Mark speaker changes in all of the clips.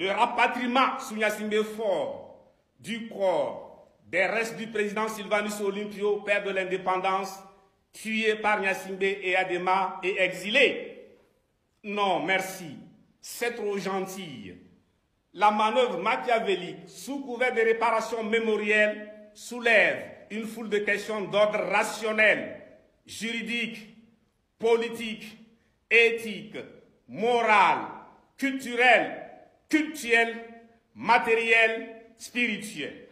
Speaker 1: le rapatriement sous Gnassingbé Faure du corps des restes du président Sylvanus Olympio, père de l'indépendance, tué par Gnassingbé et Adema et exilé. Non, merci, c'est trop gentil. La manœuvre machiavélique, sous couvert de réparation mémorielle, soulève une foule de questions d'ordre rationnel, juridique, politique, éthique, moral, culturel, matériel, spirituel.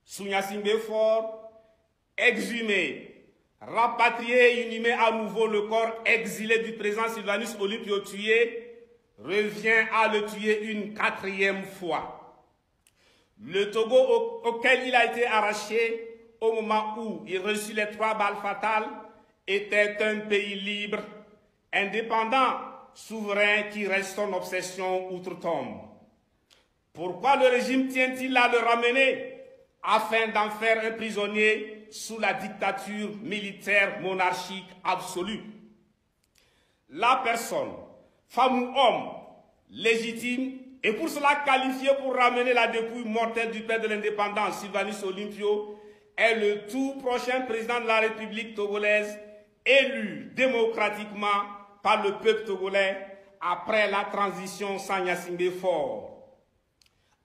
Speaker 1: Sous Gnassingbé Faure, exhumé, rapatrié et inhumé à nouveau le corps exilé du président Sylvanus Olympio tué, revient à le tuer une 4e fois. Le Togo auquel il a été arraché au moment où il reçut les 3 balles fatales était un pays libre, indépendant, souverain qui reste son obsession outre-tombe. Pourquoi le régime tient-il à le ramener afin d'en faire un prisonnier sous la dictature militaire monarchique absolue? La personne, femme ou homme, légitime, et pour cela qualifié pour ramener la dépouille mortelle du père de l'indépendance, Sylvanus Olympio, est le tout prochain président de la République togolaise, élu démocratiquement par le peuple togolais après la transition sans Gnassingbé Faure.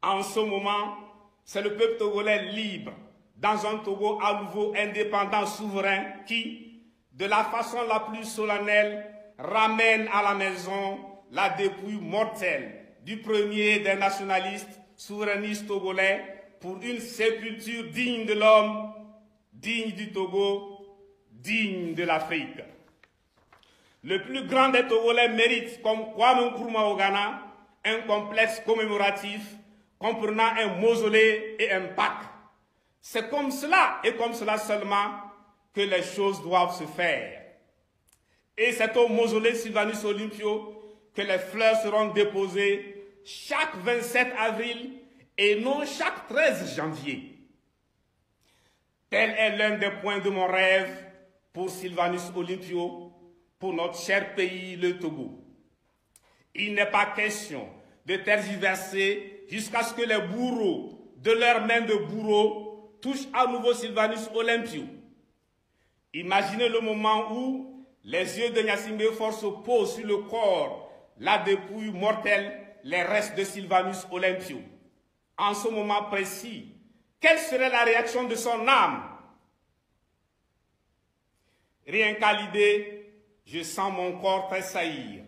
Speaker 1: En ce moment, c'est le peuple togolais libre, dans un Togo à nouveau indépendant, souverain, qui, de la façon la plus solennelle, ramène à la maison la dépouille mortelle du premier des nationalistes souverainistes togolais pour une sépulture digne de l'homme, digne du Togo, digne de l'Afrique. Le plus grand des Togolais mérite, comme Kwame Nkrumah au Ghana, un complexe commémoratif comprenant un mausolée et un parc. C'est comme cela et comme cela seulement que les choses doivent se faire. Et c'est au mausolée Sylvanus Olympio que les fleurs seront déposées chaque 27 avril et non chaque 13 janvier. Tel est l'un des points de mon rêve pour Sylvanus Olympio, pour notre cher pays, le Togo. Il n'est pas question de tergiverser jusqu'à ce que les bourreaux de leurs mains de bourreaux touchent à nouveau Sylvanus Olympio. Imaginez le moment où les yeux de Gnassingbé Faure se posent sur le corps, la dépouille mortelle, les restes de Sylvanus Olympio. En ce moment précis, quelle serait la réaction de son âme? Rien qu'à l'idée, je sens mon corps tressaillir.